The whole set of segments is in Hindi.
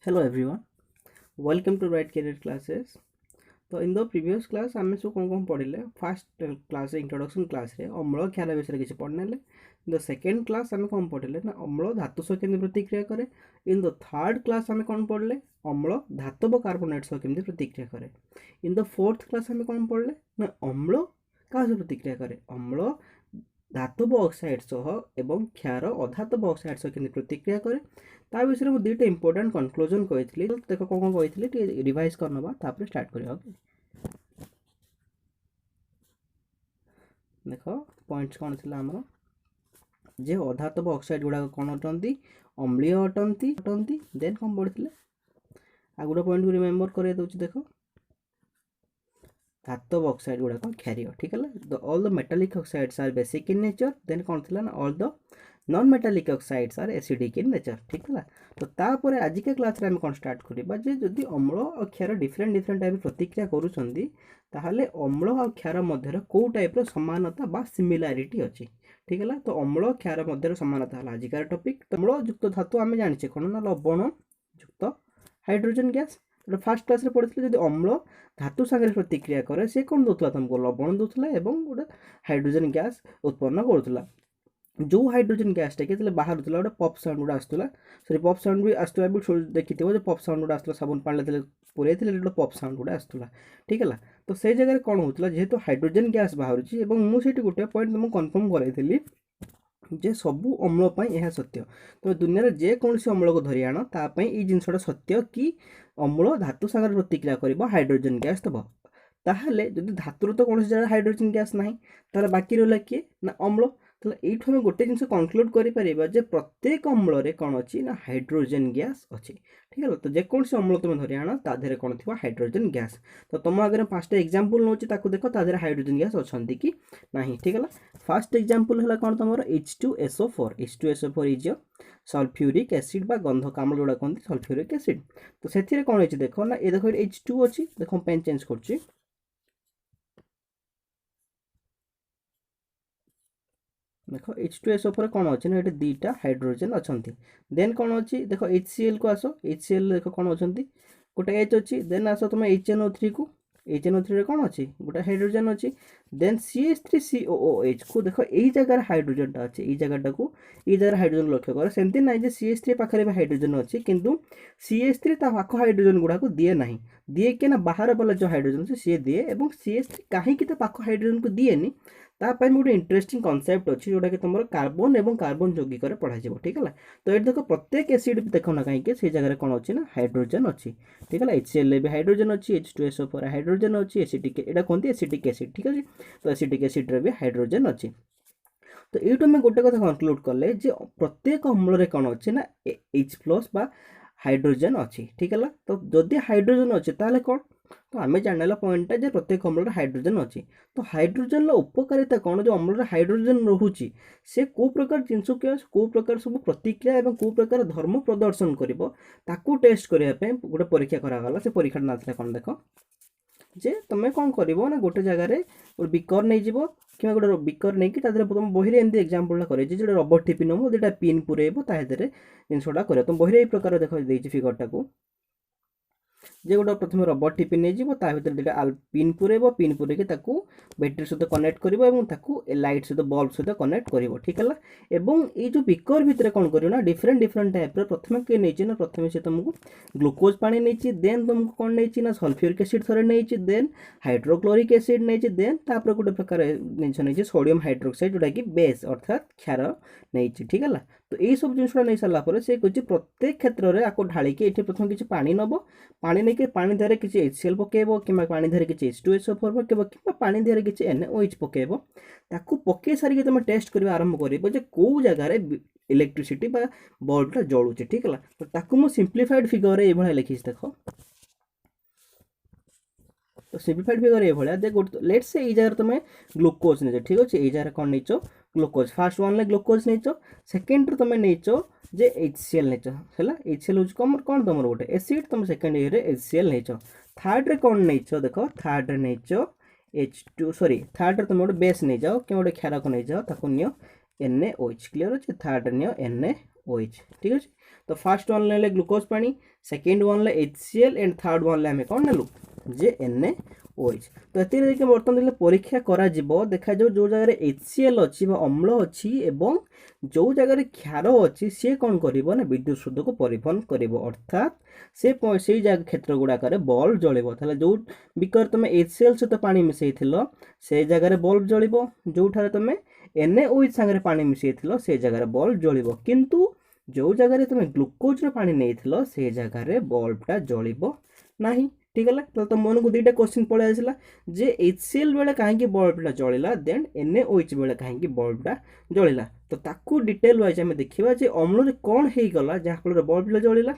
Hello everyone, welcome to Right Career Classes. तो इन द प्रीवियस क्लास आम सब कौन पढ़ले फास्ट क्लास इंट्रोडक्शन क्लास रे अम्ल क्षार विषय किसी पढ़ने इन द सेकेंड क्लास आम कौन पढ़ले ना अम्ल धातु सह केमती प्रतिक्रिया करे। इन द थर्ड क्लास आम कौन पढ़ले अम्ल धातव कार्बोनेट सह केमती प्रतिक्रिया करे। इन द फोर्थ क्लास आम कौन पढ़ले ना अम्ल क्या प्रतिक्रिया करे अम्ल धातव ऑक्साइड सह एवं क्षार अधातव ऑक्साइड सह केमती प्रतिक्रिया करे। ता विषय में दुईटा इंपोर्टेंट कनक्लूजन कही देख कौन कही रिवाइज करनवा तापर स्टार्ट करवा। देख पॉइंट्स कौन थी आमर जे अधातव ऑक्साइड गुड़ाक कौन अटंती अम्लीय अटंती देन कौन पढ़ी आ गोटे पॉइंट को रिमेम्बर कर दूसरी देख धातव ऑक्साइड गुड़ाक क्षारीय ठीक है। All the metallic oxides are basic in nature then कौन थी ना all the non metallic oxides are acidic in nature ठीक है। तो तापर आज के क्लास आम कौन स्टार्ट करवा जे जदि अम्ल और क्षार डिफरेंट डिफरेंट टाइप प्रतिक्रिया करुँच ताहले अम्ल और क्षार मध्य कौ टाइप समानता बा सिमिलारिटी अच्छी ठीक है। तो अम्ल क्षार मध्य समानता है आजिकार टॉपिक। तो अम्ल युक्त धातु आम जाने कौन ना लवण युक्त हाइड्रोजन गैस फास्ट क्लास रे पढ़ी जब अम्ल धातु सागर प्रतिक्रिया करे से कौन दूसरा तुमको लवण दूसरा एवं गोटे हाइड्रोजन गैस उत्पन्न करूला। जो हाइड्रोजन गैसटा कि बाहर गोटे पप साउंड गुड़ा आसूला सरी पप साउंड भी आसला भी देखी जो पप साउंड गुड़ा आसला साबुन पानी पुरे गोटे पप साउंड गुड़ा आसूला ठीक है। तो से जगह कौन होता जेहेतु हाइड्रोजन गैस बाहर मुझे गोटे पॉइंट तुमको कन्फर्म कराई जे सबू अम्ल यह सत्य। तो दुनिया में जेकोसी अम्ल को धरी आण तापाई ये जिनसा सत्य कि अम्ल धातु सागर प्रतिक्रिया कर हाइड्रोजन गैस दब। ताहले जदि धातुर तो कौन जगह हाइड्रोजन गैस ना तार बाकी रहा किए ना अम्ल। तो ये आम गोटे जिन कनक्लूड कर प्रत्येक अम्ल कौन अच्छी ना हाइड्रोजन गैस अच्छी ठीक है। तो जेकोसी अम्ल तुम धरी आण ताधे कौन थी हाइड्रोजन गैस। तो तुम आगे फास्ट एग्जांपल नौ देख ताधे हाइड्रोजन गैस अच्छा कि ना ठीक है। फास्ट एग्जांपल है कौन तुम H2SO4 H2SO4 is a sulphuric acid बा गंधक आम्ल जोड़ा कहते सल्फ्यूरिक एसिड। तो से कौन है देख ना ये देख H2 अच्छी देख पेन चेंज कर देख H2SO4 कौन अच्छे ना ये दुईटा हाइड्रोजन अच्छा देन कौन अच्छी देख HCl को आस HCl देख कौन अच्छा गोटे H अच्छी देन आस तुम HNO3 को HNO3 कौन अच्छी गोटे हाइड्रोजन अच्छी देन CH3COOH को देख यही जगह हाइड्रोजन टा अच्छे जगह को ये जगह हाइड्रोजन लक्ष्य कर सेमती ना CH3 पाखे भी हाइड्रोजन अच्छी किंतु CH3 पाख हाइड्रोजन गुड़ा को दिए ना दिए कि ना बाहर वाला जो हाइड्रोजन अच्छे सी दिए और CH3 कहीं पाख हाइड्रोजन को दिए तापाई गोटे इंटरेस्टिंग कनसेप्ट अच्छी जोटा कि तुम कार्बन और कार्बन यौगिक पढ़ा ठीक है। तो ये देख प्रत्येक एसिड देख ना कहीं से जगह कौन अच्छी ना हाइड्रोजन अच्छी ठीक है। HCl भी हाइड्रोजन अच्छी H2SO4 हाइड्रोजन अच्छी एसिटिक यहाँ कहते एसिटिक एसिड ठीक है। तो एसिटिक एसिड भी हाइड्रोजन अच्छी। तो ये आम गोटे कथा कनक्लूड कले प्रत्येक अम्ल कौन अच्छे ना H+ बा हाइड्रोजन अच्छी ठीक है। तो जदि हाइड्रोजन अच्छे ताले कौन तो आम जाना पॉइंटा जे प्रत्येक अम्ल हाइड्रोजन अच्छी। तो हाइड्रोजन उपकारिता कौन जो अम्ल हाइड्रोजन रोचे से कौ प्रकार जिनस कौ प्रकार सब प्रतिक्रिया और कौ प्रकार धर्म प्रदर्शन कर टेस्ट करने गोटे परीक्षा कराला से परीक्षा ना कौन देख जे तुम्हें कौन कर ना गोटे जगार गोटे बिकर नहीं जीव कि गोटे बिकर नहीं कि तुम बही एमती एग्जांपल कर रबर टिपी नब दुटा पिन पुरेब तादे जिनसा कर तुम बही प्रकार देख फिगरटा को जे गोटे प्रथम रबर टिपी नहीं जीव भर दुटा पिन पुरेब पिन पुरेक बैटेरी सहित कनेक्ट कर लाइट सहित बल्ब सहित कनेक्ट कर ठीक है। एवं ये जो बिकर भितर कौन कर डिफरेंट डिफरेंट टाइप प्रथम किए नहीं ना प्रथम से तुमको ग्लूकोज पानी नहीं देन तुमको कौन नहीं ना सल्फ्यूरिक एसिड थोड़े नहीं देन हाइड्रोक्लोरिक एसिड नहीं देन तापर गोटे प्रकार नहीं सोडियम हाइड्रोक्साइड जोटा कि बेस अर्थात क्षार नहीं ठीक है। तो यही सब जिनसा नहीं सारापर से कहे प्रत्येक क्षेत्र में आपको ढालिकी ये प्रथम किसी पानी नब पानी नहीं कि पानी देहरे किसी HCl पकेब कि पानी देहरे किसी H2SO4 पकेब कि पानी देहरे किसी NaOH पकेब ताकू पकई सारिक तुम टेस्ट करवा आरंभ कर कौ जगार इलेक्ट्रिसिटी बल्बटा जलुचे ठीक है। तो ताकू मु सिंप्लीफाइड फिगर ये लिखी देख। तो सिंप्लीफाइड फिगर ये भाया देख लेट्स से ये जगह तुम ग्लूकोज नहीं ठीक अच्छे ये जगह कौन नहीं ग्लूकोज फास्ट वन ग्लूकोज नहीं सेकेंड तुम नहीं जे HCl नहीं है HCl हूँ कम कौन तुम गोटे एसिड तुम सेकेंड ईयर HCl नहीं थर्ड रे कौन नहीं देख थर्ड रे नहीं H2 सॉरी थर्ड रे तुम गोटे बेस नहीं जाओ कि गोटे क्षार को नहीं जाओ ताको नियो NaOH क्लियर अच्छे थर्ड नियो NaOH ठीक अच्छे। तो फर्स्ट वन ले ग्लूकोज पानी, सेकेंड वन ले HCl एंड थर्ड वन ले आम कौन नेलु जे NaOH। तो ये बर्तमान परीक्षा करा देखा जो जगह HCl अच्छी अम्ल अच्छी एवं जो जगह क्षार अच्छी सी कौन कर विद्युत स्रोत को परिवहन कर अर्थात से क्षेत्र गुड़ाक बल्ब जल जो बिकर तुम HCl सहित पानी मिसई से जगह बल्ब जल जो तुम NaOH सांगे पानी मिसई से जगह बल्ब जल किंतु जो जगह तुम ग्लूकोज पानी नहीं से जगह बल्बटा जल ना। ठीक है तो तुम मन को दुईटा क्वेश्चन पड़े आसला जे HCl बेले कहीं बल्बटा जलिला देन NaOH बेले कहीं बल्बटा जलिला। तो ताकू डिटेल वाइज आम देखा जे अम्ल कौन हो गला जहाँफल बल्बटा जलिला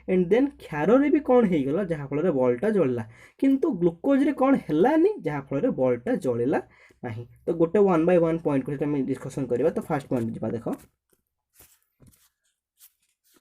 एंड देन क्षार भी कौन हो गला जहाँफल बल्बटा जलिला किंतु ग्लूकोज रे कौन हैलानी जहाँफल बल्बटा जलिला नहीं। तो गोटे 1 by 1 पॉइंट को डिस्कसन करवा। तो फास्ट पॉइंट जा देख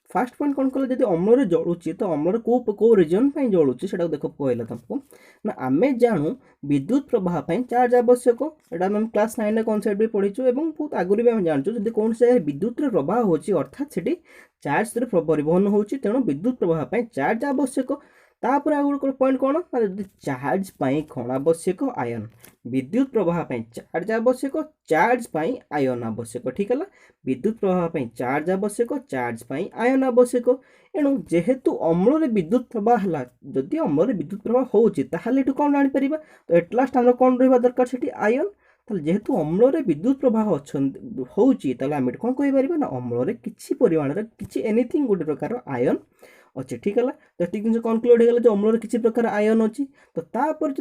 फास्ट पॉइंट कौन कल जब अम्ल जलुची तो अम्ल को रिजन जलुची से देख कहला तुमको ना आम जानू विद्युत प्रवाह चार्ज आवश्यक एटा आम क्लास 9 कनसेप्ट भी पढ़ीचु और बहुत आगुरी भी आम जानूँ जब कौन से विद्युत प्रवाह होची अर्थात से चार्ज परिवहन होची तेणु विद्युत प्रवाह चार्ज आवश्यक। तापर आगे पॉइंट कौन ना चार्ज कौन आवश्यक आयन विद्युत प्रवाह चार्ज आवश्यक चार्ज आयन आवश्यक। ठीक है विद्युत प्रवाह चार्ज आवश्यक चार्ज आयन आवश्यक एणु जेहेतु अम्ल विद्युत प्रवाह है जदि अम्ल विद्युत प्रवाह होची ताहले एठु कौन जानि परिबा तो एट लास्ट हमर कौन रहिबा दरकार सेठी आयन ताले जेहेतु अम्ल विद्युत प्रवाह होची ताले हम कौन कहि परिबा ना अम्ल किछि परिमाण रे किछि एनीथिंग गोटे प्रकार आयन अच्छे। ठीक है तो ये जिन कनक्लूड हो गला अम्ल किसी प्रकार आयन अच्छी तो तापर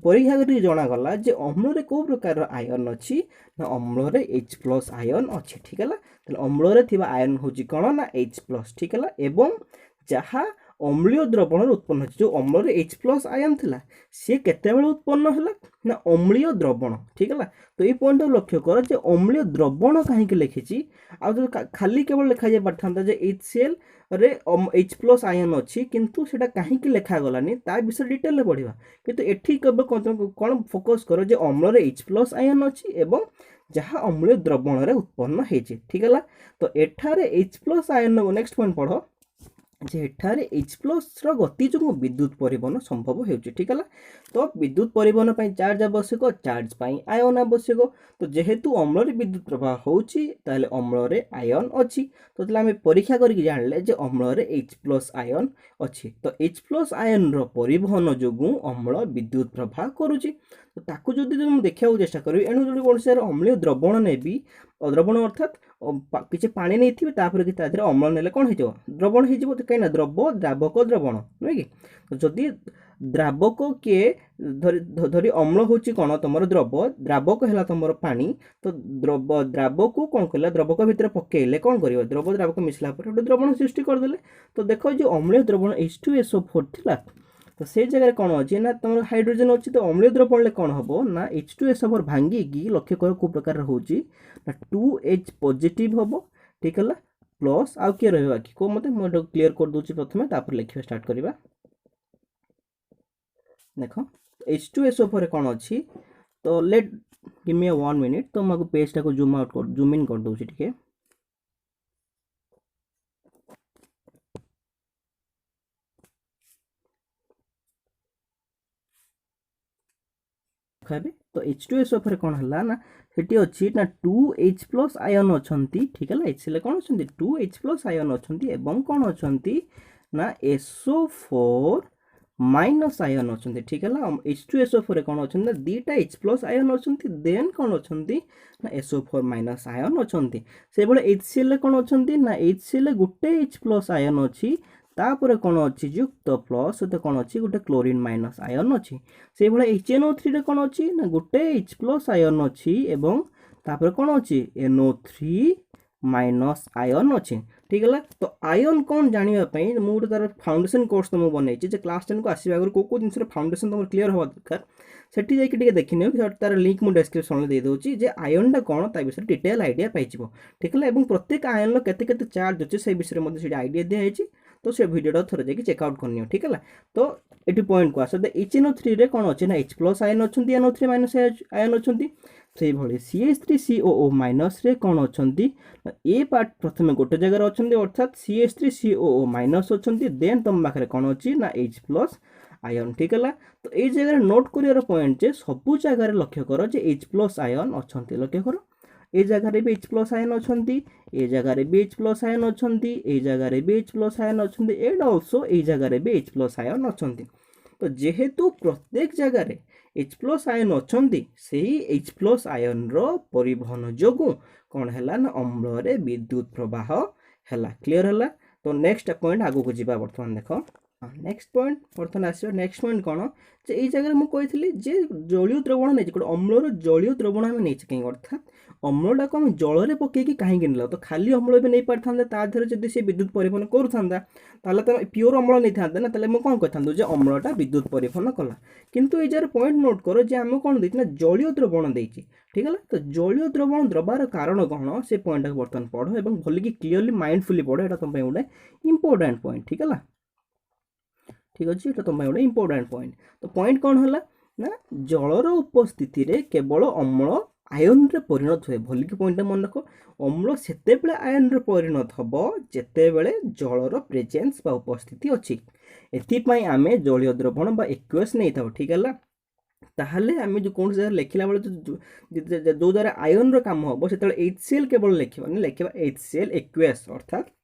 परीक्षा कर जनागला जे अम्ल कौ प्रकार आयन अच्छी ना अम्ल H+ आयन अच्छे। ठीक है तो अम्ल आयन हूँ कौन ना H+। ठीक है एवं जहाँ अम्लीय द्रवण उत्पन्न हो जो अम्ल H+ आयन थिला सी केते बेले उत्पन्न है ना अम्लीय द्रवण। ठीक है तो ये पॉइंट लक्ष्य कर जे अम्लीय द्रवण कहीं लिखी आ खाली केवल लिखा जा पारथा जे HCl रे H+ आयन अच्छी किंतु सेटा कहीं लिखा गलानी ता विषय डिटेल पढ़ा किंतु एठी केवल कौन फोकस कर जे अम्ल H+ आयन अच्छी एवं जहाँ अम्लीय द्रवण रे उत्पन्न होती। ठीक है तो एठारे H+ आयन नेक्स्ट पॉइंट पढ़ जे एठारे H+ रो गति जो विद्युत परिवहन संभव हो। ठीक है तो विद्युत परिवहन चार्ज आवश्यक चार्ज आयन आवश्यक तो जेहेतु अम्ल विद्युत प्रवाह होची ताले अम्ल आयन अच्छी तो आम परीक्षा करके जानले जे अम्ल H+ आयन अच्छी तो H+ आयन रो परिवहन जो अम्ल विद्युत प्रवाह करुची तो ताकू जो देखा चेष्टा करी एणु जो कौन से अम्लीय द्रवण ने द्रवण अर्थात किसी पानी नहीं थी तापर कि अम्ल नेले कौन हो द्रवण हो कहीं द्रव द्रावक द्रवण नुहे कि तो जदि द्रावक किए धरी अम्ल हूँ कौन तुम द्रव द्रावक है तुम पानी तो द्रव द्रावक कौन कला द्रवक भितर पकेले कौन कर द्रव द्रावक मिसला गोटे द्रवण सृष्टि करदे। तो देख जो अम्लीय द्रवण H2SO4 थिला तो से जगह कौन अच्छे ना तुम हाइड्रोजन अच्छी तो अम्लीय द्रवण कौन हम ना H2SO4 भांगी लक्ष्य कर को प्रकार होची ना 2H पॉजिटिव हम। ठीक है प्लस आउ किए रहा कि को मत मुझे क्लीयर कर दूसरी प्रथम तापर लिखा स्टार्ट करवा। देख H2SO4 कौन अच्छी तो लेट गिव मी 1 मिनिट तो मैं पेजटा को जूम आउट कर जूम इन कर दूसरी टिके तो H2SO4 कौन है ना सेठी अच्छी ना 2H+ आयन अच्छी। ठीक है HCl कौन अच्छी 2H+ आयन अच्छी एवं कौन अच्छी ना SO4 माइनस आयन अच्छी। ठीक है H2SO4 कौन अच्छी ना दीटा H+ आयन अच्छी देन कौन अच्छी ना SO4 माइनस आयन अच्छी से भाई HCl कौन अच्छी ना HCl गोटे H+ आयन अच्छी तापर कौन अच्छी युक्त प्लस तो कौन अच्छी गोटे क्लोरीन माइनस आयन अच्छी से भाई HNO3 रे कौन अच्छी ना गोटे H+ आयन अच्छी एवं तापर कौन अच्छी NO3 माइनस आयन अच्छी। ठीक है तो आयन कौन जानापी मुझे तार फाउंडेशन कोर्स तुमको बनई क्लास 10 को आसवा आगे कौ जिन फाउंडेशन तुम क्लीयर हवा दरकार सेठी जाकि देखने तार लिंक मुझे डिस्क्रिप्शन में देदे जे आयनटा कौन ता विषय डिटेल आइडिया पाई। ठीक है प्रत्येक आयन केते चार्ज अच्छे से विषय में आइडिया दिखाई तो से भिडियो थोड़े जाकि चेकआउट करनी। ठीक है तो ये पॉइंट को आस HNO3 रे कौन अच्छे ना H+ आयन अच्छी NO3 माइनस आयन अच्छी से भली CH3COO माइनस रे कौन अछंती ए पार्ट प्रथमे गोटे जगह अछंती अर्थात CH3COO माइनस अछंती देन तुम पाखरे कौन अछि ना H प्लस आयन ठीक है। तो ये जगह नोट करियार पॉइंट जे सबु जगह लक्ष्य कर जे H प्लस आयन अछंती लक्ष्य कर ए जगह भी H प्लस आयन अछंती ए जगह भी H प्लस आयन अछंती ए जगह भी H प्लस आयन अछंती एंड आल्सो ए जगह भी H प्लस आयन अछंती। तो जेहेतु प्रत्येक जगह H प्लस आयन अछंती सेही H प्लस आयन रो परिवहन जोगु कौन है ना अम्ल रे विद्युत प्रवाह है क्लियर है। तो नेक्स्ट पॉइंट आगो को जीवा बर्तमान देखो नेक्स्ट पॉइंट बर्तमान आसो नेक्स्ट पॉइंट कौन जे ये जगह मुझे जे जलीय द्रवण नहीं गोटे अम्लर जलीय द्रवण आम नहीं कहीं अर्थात अम्लटा को आम जल पकईकि कहीं ना तो खाली अम्ल भी नहीं पारि था जब से विद्युत परिवहन करूँ तो प्योर अम्ल नहीं था ना मुझे कौन कही जे अम्लटा विद्युत परिवहन कला किंतु ये पॉइंट नोट कर जे आम कौन देना जलीय द्रवण देती ठीक है। तो जलीय द्रवण द्रवार कारण कौन से पॉइंट बर्तमान पढ़ और भलिकी क्लीयरली माइंडफुली पढ़ यहाँ तुम गोटे इंपोर्टाट पॉइंट ठीक है ठीक अच्छे ये तुम गोटे इंपोर्टाट पॉइंट। तो पॉइंट कौन है ना जलर उपस्थिति रे केवल अम्ल आयन रे परिणत हुए भलिकी पॉइंट मन रख अम्ल सेतेबेले आयन रे परिणत हम जेतेबेले जलर प्रेजेंस बा उपस्थिति अच्छी एथिपाई आमे जलीय द्रवण बा एक्वस नहीं था ठीक है। ताहले आमे जो कौन जगह लिखला बेले जो द्वारा आयन रो काम हम से HCl केवल लिखा लिखा HCl एक्वस अर्थात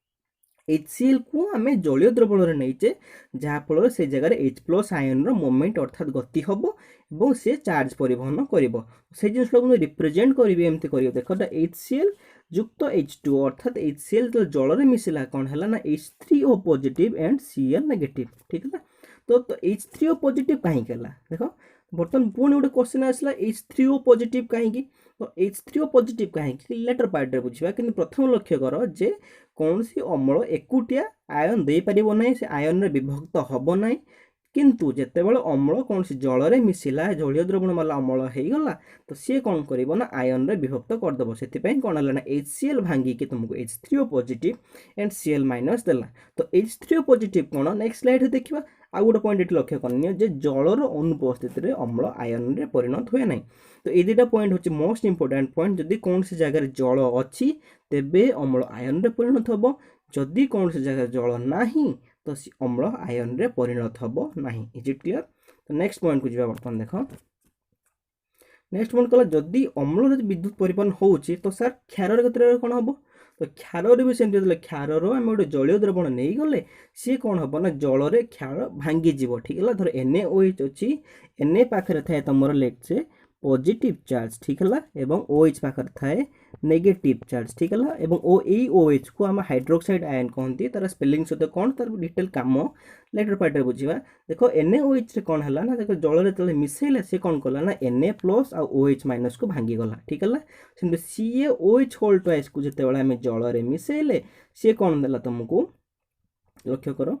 HCl को आम जलीय द्रवण नहींचे जहाँफल से जगह H प्लस आयन मोमेंट अर्थात गति हम और से चार्ज परिवहन कर से जिन रिप्रेजेंट करी एमती कर देख HCl युक्त H2 अर्थात HCl जो जल में मिसला कौन है ना H3O positive and Cl negative ठीक है। तो H3O पॉजिटिव कहीं देख बर्तमान पुणी गोटे क्वेश्चन आसला H3O पॉजिटिव कहीं तो H3O पॉजिटिव कहीं लेटर पार्ट बुझा कि प्रथम लक्ष्य कर जे कौन सी अम्ल एकुटिया आयन दे पारिबो नहीं से आयन रे विभक्त हबो नहीं किंतु जेतेबेले अम्ल कौन सी जल रे मिसिला जलीय द्रवण वाला अम्ल हो गला तो सी कौन करिवो ना आयन रे विभक्त करदेव से कौन है ना HCl भांगी कि तुमको H3O positive and Cl minus देला। तो H3O पॉजिटिव कौन नेक्स्ट स्लाइड रे देखिबा आ गोटे पॉइंट ये लक्ष्य करनी जे जलर अनुपस्थित रे अम्ल आयन रे परिणत हुए नहीं। तो ये दुटा पॉइंट होची मोस्ट इंपोर्टेंट पॉइंट जदि कौन सी जगह जल अच्छी तेबे अम्ल आयन रे परिणत हम जदि कौन सी जगह जल नाही तो अम्ल आयन रे परिणत हम नाही। Is it clear. तो नेक्स्ट पॉइंट को जीवा बर्तमान देख नेक्स्ट पॉइंट कला जदि अम्ल विद्युत परिवहन होउची तो सर क्षार क्षेत्र कौन हम तो क्षार भी सेमती क्षार आम गोटे जलीय द्रवण नहीं गले सी कौन हम ना जल रे क्षार भांगी ठीक है। धर NaOH अच्छी Na पाखे थाए तुम लेट से पॉजिटिव चार्ज ठीक है एवं OH पाखे थाए नेगेटिव चार्ज ठीक है एवं OH को आम हाइड्रोक्साइड आयन कहती तार स्पेलिंग सहित कौन तार डिटेल कम लेटर पार्ट बुझा देख NaOH रे कौन है ना देख जल जो मिसेला सी कौन कला ना Na प्लस आ OH माइनस को भांगी गला ठीक है। सेमती CaOH होल ट्वाइस को जिते आम जल रे मिसेले सी कौन देला तुमको लक्ष्य कर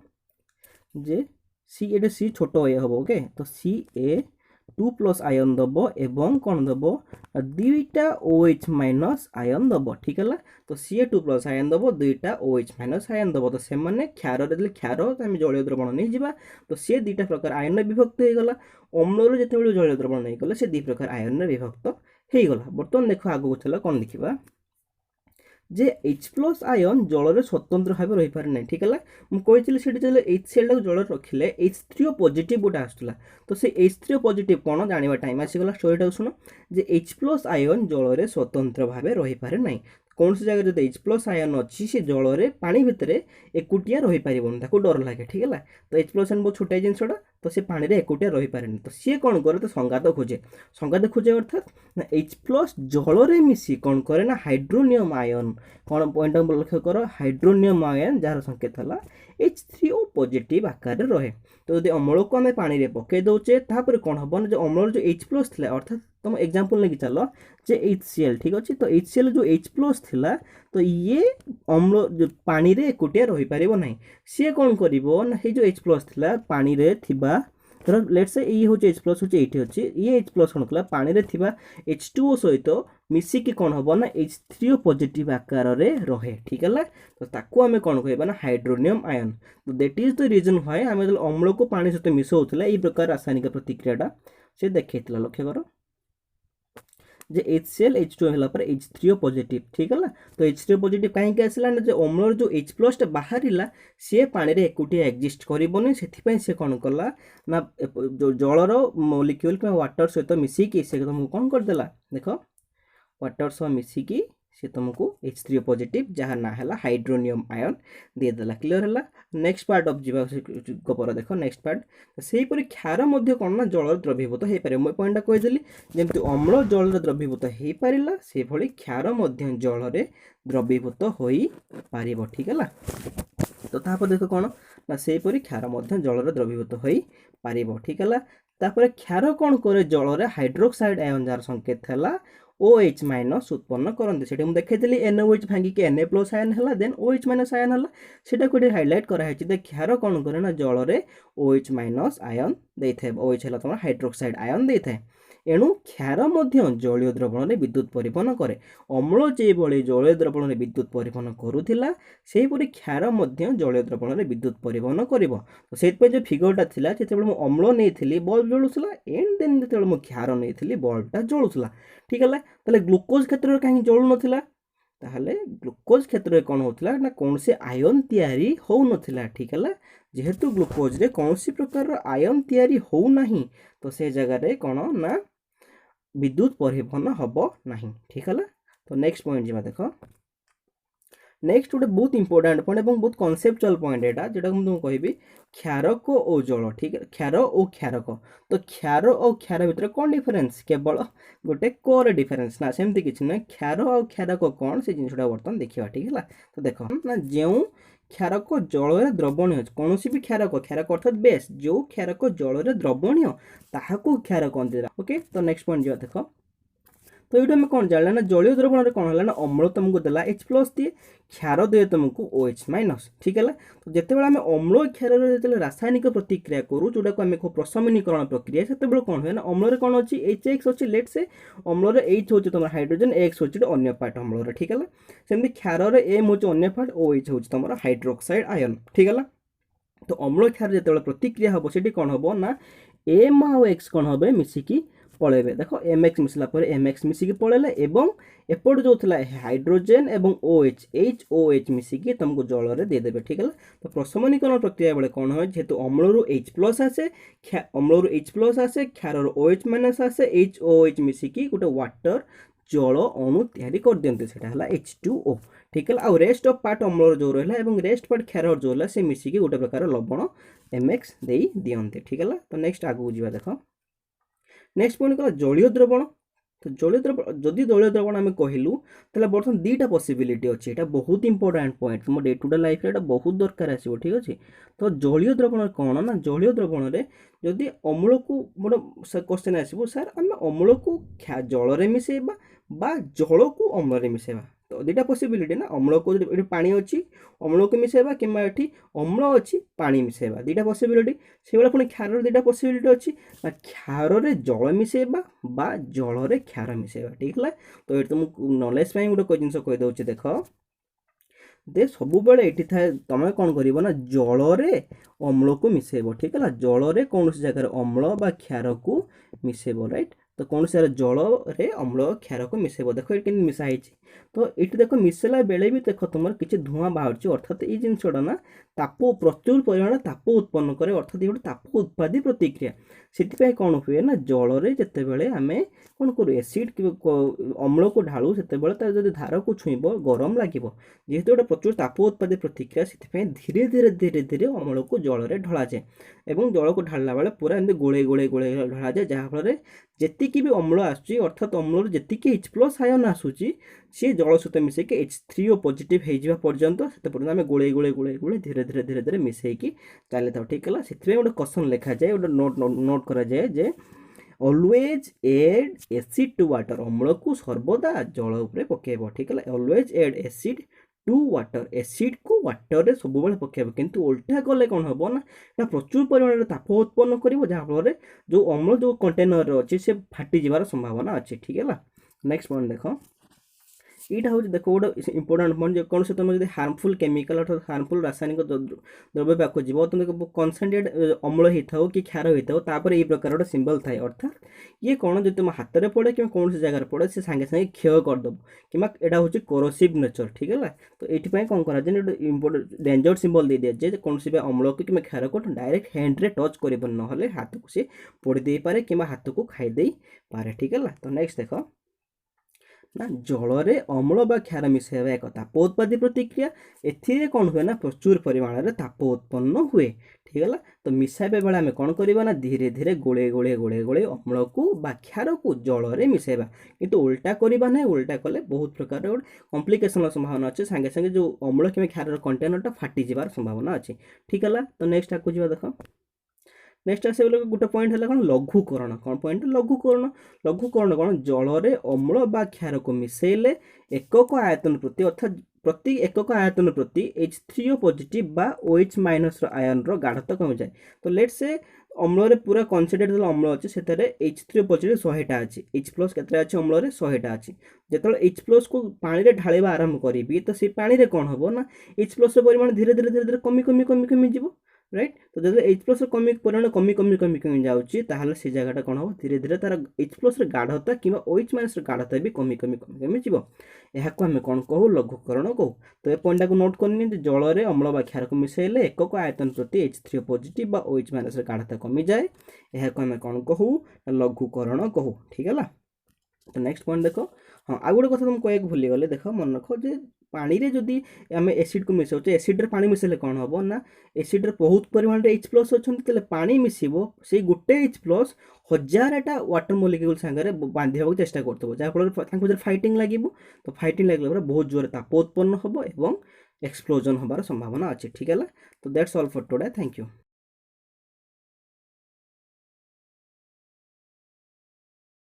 जे सी छोट ए हम ओके तो Ca2 प्लस आयन दब एवं कौन दब दुईटा OH माइनस आयन दब ठीक है। तो Ca2 प्लस आयन दब दुईटा OH माइनस आयन दब तो से क्षार क्षार आम जलीय द्रवण नहीं जावा तो सी दुईटा प्रकार आयन विभक्त हो गला अम्ल जिते जलीय द्रवण नहीं गले से 2 प्रकार आयन विभक्त हो गला। बर्तमान देख आगू चल कौन देखा जे H प्लस आयन जल स्वतंत्र भाव रही पारे ना ठीक है। मुझे जो HCl टाक जल रखिले H3O पॉजिटिव गोटे आसला तो से H3O पॉजिटिव कौन जाना टाइम आसीगला स्टोरीटा शुण जे H प्लस आयन जल स्वतंत्र भाव रही पारे ना कौन सी जगह जो H प्लस आयन अच्छी से जल में पानी भितर एकुटिया रही पारन डर लगे ठीक है। तो H प्लस आयन बहुत छोटा जिनसा तो से पानी रे एकुटिया रही पारे तो सी कौन करे तो संगात खोजे अर्थात ना H प्लस जल में मिसी कौन करे ना हाइड्रोनियम आयन कौन पॉइंट लक्ष्य कर हाइड्रोनियम आयन जार संकेत है H3O पॉजिटिव आकार रहे। तो यदि अम्ल को आम पानी रे पकई दौचे तापर कौन हम ना जो अम्ल जो H प्लस थी अर्थात तुम एग्जांपल लेके चल जे HCl ठीक अच्छे तो HCl जो H प्लस थिला तो ये अम्ल जो पानी रे एकुटिया रही पारिबो नहीं सी कौन करिवो ना हे जो H प्लस थिला पानी रे थिबा धर लेट्स से ये हूँ H प्लस हूँ ये अच्छी ये H प्लस कौन कला पानी रे थिबा H2O सहित मिसिकी कौन हम ना H3O पॉजिटिव आकार रे रहे ठीक है। तो ताकू आम कौन कहबा ना हाइड्रोनियम आयन। तो that is the reason why आम जो अम्ल को पानी सहित मिसौला ये प्रकार रासायनिक प्रतिक्रियाटा से देखा लक्ष्य कर जे HCl H2 होला पर H3O पॉजिटिव ठीक है तो H3O पॉजिटिव कहीं आसला ना जो अम्लर जो H प्लस टा बाहरिला सी पानी रे एकुटिया एक्जिस्ट करबोनी से सी कौन कला ना जो जलर मॉलिक्यूल कि वाटर सहित मिसिकी से तुमको कौन करदेला देख वाटर सह मिसिकी सी तुमको H3O पॉजिटिव जहाँ ना है हाइड्रोनियम आयन देदेला क्लीयर है नेक्स्ट पार्ट ऑफ जीवा गपर देख नेक्स्ट पार्ट से हीपरि क्षार कौन ना जल द्रवीभूत हो पारे मुझे पॉइंटा कहीदेली जमी अम्ल जल द्रवीभूत हो पारा से भली क्षार जल द्रवीभूत हो पार ठीक है तो तापर देख कौन ना से क्षार जल द्रवीभूत हो पार ठीक है तापर क्षार कौन करे जल में हाइड्रोक्साइड आयन जार संकेत है OH माइनस उत्पन्न करते से देखी NaOH भांगिक Na प्लस आयन है देन OH माइनस आयन है सेटा को हाइलाइट कराई क्षार कौन करे ना जल में OH माइनस आयन दे था OH है तुम हाइड्रोक्साइड आयन दे था एणु क्षार जलीय द्रवण में विद्युत परिवहन करे अम्ल जो जलीय द्रवण में विद्युत परिवहन करूला से क्षार जलीय द्रवण में विद्युत परिवहन कर तो से जो फिगरटा था जो मुझे अम्ल नहीं बल्ब जलूला एंड देन जो मुझे क्षार नहीं बल्बटा जलूला ठीक है ताले ग्लूकोज क्षेत्र में कहीं जलू नाला ताहले ग्लूकोज क्षेत्र में कौन होता ना कौन से आयन तैयारी हो नाला ठीक है जेहेतु ग्लूकोज रे कौन सी प्रकार आयन तैयारी हो नहीं तो से जगह कौन ना विद्युत परिवहन हम ना ठीक है तो नेक्स्ट पॉइंट जी देख नेक्स्ट गोटे बहुत इंपोर्टेंट पॉइंट और बहुत कनसेप्चुअल पॉइंट यहाँ जोटा मुझे कहि क्षारक और जल ठीक है क्षार और क्षारक तो क्षार और क्षार भितर कौन डिफरेन्स केवल गोटे कोर डिफरेन्स ना सेमती किसी ना क्षार और क्षारक कौन से जिनसा बर्तमान देखा ठीक है तो देख ना जो क्षारक जल द्रवणीय कौन भी क्षारक क्षारक अर्थात बेस जो क्षारक जल द्रवणीय ताहाको क्षार कहते ओके तो नेक्स्ट पॉइंट जो देख तो ये कौन जाना ना जलीय द्रवण में कौन है ना अम्ल तुमको देला H प्लस दिए क्षार दिए तुमको OH माइनस ठीक है तो जिते आम अम्ल क्षार जो रासायनिक प्रतिक्रिया करूँ जोटा को आम प्रशमनीकरण प्रक्रिया से कौन हुए ना अम्ल कौन अच्छी HX अच्छी लेट से अम्ल H हूँ तुम हाइड्रोजन X हूँ अन्य पार्ट अम्ल ठीक है सेमती क्षार M हूँ अन्य पार्ट OH हूँ तुम हाइड्रोक्साइड आयन ठीक है तो अम्ल क्षार जो प्रतिक्रिया हम से कौन हम ना M आउ X कौन हम मिसिकी पलैबे देख MX मिसला MX मिसिकी पलैले एवं एपट जो था हाइड्रोजेन एवं OH HOH मिसिकी तुमको जल में देदेवे ठीक है तो प्रशमनीकरण प्रक्रिया बेले कौन हुए जेहेतु अम्लू H प्लस आसे अम्लू H प्लस आसे क्षार OH माइनस आसे HOH मिसिकी गोटे वाटर जल अणु तैयारी कर दियंते सेटा हला H2O ठीक है आउ रेस्ट ऑफ पार्ट अम्लर जो रहा है रेस्ट पार्ट क्षार जो रहा से मिसिकी गोटे प्रकार लवण MX दे दियंते ठीक है तो नेक्स्ट आगू जीवा देख नेक्स्ट पॉइंट कला जलीय द्रवण तो जलीय द्रवण जदि जलीय द्रवण आम कहलु तो बर्तमान दुईटा पॉसिबिलिटी अच्छी यहाँ बहुत इंपोर्टेंट पॉइंट तुम डे टू डे लाइफ में बहुत दरकार आसो ठीक अच्छे तो जलीय द्रवण कौन ना जलीय द्रवण में जदि अम्ल को गोटे क्वेश्चन आसो सर आम अम्ल को जल में मिसेबा जल को अम्ल मिसेबा तो दुईटा पॉसिबिलिटी ना अम्ल को ये पानी अच्छी अम्ल को मिसेबा कि अम्ल अच्छी पानी मिसेबा दुईटा पॉसिबिलिटी से भाई पुणी क्षार दुईटा पॉसिबिलिटी अच्छी क्षार जल मिसेबा जल क्षार मिसेबा ठीक है तो ये तुमको नॉलेज गोटे जिन कहीदे देख दे सब ये थाए तुम कौन कर ना जल अम्ल को मिसेब ठीक है जल कौन जगह अम्ल बा क्षार को मिसेब राइट तो कौन से जल रे अम्ल क्षार को मिसेब देख ये मिसाई तो ये देख मिसेला बेले भी देख तुम किसी धूआं बाहर अर्थात ये जिनसा ना ताप प्रचुर परिमाण ताप उत्पन्न करे अर्थात ये गोटे ताप उत्पादी प्रतिक्रिया से कौन हुए ना जल में जिते बड़े आम कौन करूँ एसिड अम्ल को ढालू से जब धार को छुईब गरम लगे जेहेतु गोटे प्रचुर ताप उत्पादी प्रतिक्रिया से धीरे धीरे धीरे धीरे अम्ल को जल में ढला जाए और जल को ढाला बेले पूरा एमती गोले गोले गोले ढला जाए जहाँफल जी भी अम्ल आसूँ अर्थात अम्ल जी H प्लस आयन आसूँ सी जल सहित मिसेक H3O पॉजिटिव हो पर्यंत से पर्यटन आम गोले गोले गोले गोले धीरे धीरे धीरे धीरे मिसेकी चली था ठीक है से गोटे क्वेश्चन लिखा जाए गोटे नोट करा जाए जे always add acid to water अम्ल को सर्वदा जल उपरे पकेब ठीक है always add acid to water acid को वाटर सब बेले पकेब किंतु उल्टा गले कौन हम ना प्रचुर परिमाण ताप उत्पन्न कर जहाँफल जो अम्ल जो कंटेनर अच्छी से फाटी जावार संभावना अच्छी ठीक है नेक्स्ट पॉइंट देख এইটা হচ্ছে দেখো গোটে ইম্পর্ଟାଣ୍ଟ ପଏଣ୍ଟ ଯେକୌଣସି ତୁମେ ଯଦି ହାର୍ମଫୁଲ୍ କେମିକାଲ ଅର୍ଥାৎ ହାର୍ମଫୁଲ୍ ରାସାୟନିକ ଦ୍ରବ୍ୟ ପାଖକୁ ଯିବ ତୁମେ କନସେନ୍ଟ୍ରେଟ୍ ଅମ୍ଳ ହେଇଥାଉ କି କ୍ଷାର ହେଇଥାଉ ତାପରେ ଏଇ ପ୍ରକାର ଗୋଟେ ସିମ୍ବଲ୍ ଥାଏ ଅର୍ଥାତ୍ ଇଏ କ'ଣ ଯଦି ତୁମ ହାତରେ ପଡ଼େ କିମ୍ବା କୌଣସି ଜାଗାରେ ପଡ଼େ ସେ ସାଙ୍ଗେ ସାଙ୍ଗେ କ୍ଷୟ କରିଦେବ କିମ୍ବା ଏଇଟା ହେଉଛି କୋରୋସିଭ୍ ନେଚର୍ ଠିକ୍ ହେଲା। ତ ଏଇଥିପାଇଁ କ'ଣ କରାଯାଏ ଗୋଟେ ଇମ୍ପୋର୍ଟାଣ୍ଟ ଡେଞ୍ଜର ସିମ୍ବଲ୍ ଦେଇ ଦିଆଯାଏ ଯେ କୌଣସି ବି ଅମ୍ଳକୁ କିମ୍ବା କ୍ଷାରକୁ ଡାଇରେକ୍ଟ ହ୍ୟାଣ୍ଡରେ ଟଚ୍ କରିବନି ନହେଲେ ହାତକୁ ସେ ପୋଡ଼ି ଦେଇପାରେ କିମ୍ବା ହାତକୁ ଖାଇ ଦେଇପାରେ ଠିକ୍ ହେଲା। ତ ନେକ୍ସଟ ଦେଖ ନା ଜଳରେ ଅମ୍ଳ ବା କ୍ଷାର ମିଶାଇବା ଏକ ତାପୋତ୍ପାଦୀ ପ୍ରତିକ୍ରିୟା। ଏଥିରେ କ'ଣ ହୁଏ ନା ପ୍ରଚୁର ପରିମାଣରେ ତାପ ଉତ୍ପନ୍ନ ହୁଏ ଠିକ୍ ହେଲା। ତ ମିଶାଇବା ବେଳେ ଆମେ କ'ଣ କରିବା ନା ଧୀରେ ଧୀରେ ଗୋଳେଇ ଅମ୍ଳକୁ ବା କ୍ଷାରକୁ ଜଳରେ ମିଶାଇବା, କିନ୍ତୁ ଓଲଟା କରିବା ନାହିଁ। ଓଲଟା କଲେ ବହୁତ ପ୍ରକାର ଗୋଟେ କମ୍ପ୍ଲିକେସନର ସମ୍ଭାବନା ଅଛି, ସାଙ୍ଗେ ସାଙ୍ଗେ ଯେଉଁ ଅମ୍ଳ କିମ୍ବା କ୍ଷାରର କଣ୍ଟେନରଟା ଫାଟିଯିବାର ସମ୍ଭାବନା ଅଛି ଠିକ୍ ହେଲା। ତ ନେକ୍ସଟ ଆଗକୁ ଯିବା ଦେଖ। ନେକ୍ସଟ ଆସିବ ଗୋଟେ ପଏଣ୍ଟ ହେଲା କ'ଣ ଲଘୁକରଣ। କ'ଣ ପଏଣ୍ଟ ଲଘୁକରଣ? ଲଘୁକରଣ କ'ଣ ଜଳରେ ଅମ୍ଳ ବା କ୍ଷାରକୁ ମିଶାଇଲେ ଏକକ ଆୟତନ ପ୍ରତି ଅର୍ଥାତ୍ ପ୍ରତି ଏକକ ଆୟତନ ପ୍ରତି H3O ପଜିଟିଭ ବା OH ମାଇନସ୍ର ଆୟନର ଗାଢ଼ତା କମିଯାଏ। ତ ଲେଟ୍ ସେ ଅମ୍ଳରେ ପୁରା କନସେନ୍ଟ୍ରେଟ୍ ଅମ୍ଳ ଅଛି ସେଥିରେ H3O ପଜିଟିଭ 100ଟା ଅଛି, H ପ୍ଲସ୍ କେତେଟା ଅଛି ଅମ୍ଳରେ 100ଟା ଅଛି। ଯେତେବେଳେ H ପ୍ଲସ୍କୁ ପାଣିରେ ଢାଳିବା ଆରମ୍ଭ କରିବି ତ ସେ ପାଣିରେ କ'ଣ ହେବ ନା H ପ୍ଲସ୍ର ପରିମାଣ ଧୀରେ ଧୀରେ କମି ଯିବ রাইট। তো যেতে H প্লস পরিমাণ কমি যাচ্ছে তাহলে সেই জায়গাটা কোণ হব ধীরে ধীরে তার H প্লস গাঢ়তা কিংবা OH মাইনস গাঢ়তা বি কমি যাব। এহাকু আমি কোণ কহু লঘুকরণ কহু। তো এ পয়েন্টটাকে নোট করে নিন যে জলরে অম্ল বা ক্ষারকু মিশাইলে একক আয়তন প্রতি H3O পজিটিভ বা OH মাইনস গাঢ়তা কমি যায়। এহাকু আমি কোণ কহু লঘুকরণ কহু ঠিক है। তো নেক্সট পয়েন্ট দেখ हाँ आ गोटे कथा तुम कह भूली गले देख मन रख जे पानी रे जदि आम एसिड को मिसाऊे एसिड्रे पानी मिसेले कौन हम ना एसिड्रे बहुत परिमाण H प्लस अच्छा पानी मिसब से गोटे H प्लस 1000टा वाटर मोलिक्यूल सांगे बांधा चेष्टा करते जहाँफल फाइटिंग लगे। तो फाइटिंग लगे बहुत जोर ताप उत्पन्न हम और एक्सप्लोजन हबार संभावना अच्छी ठीक है। तो that's all for today, thank you.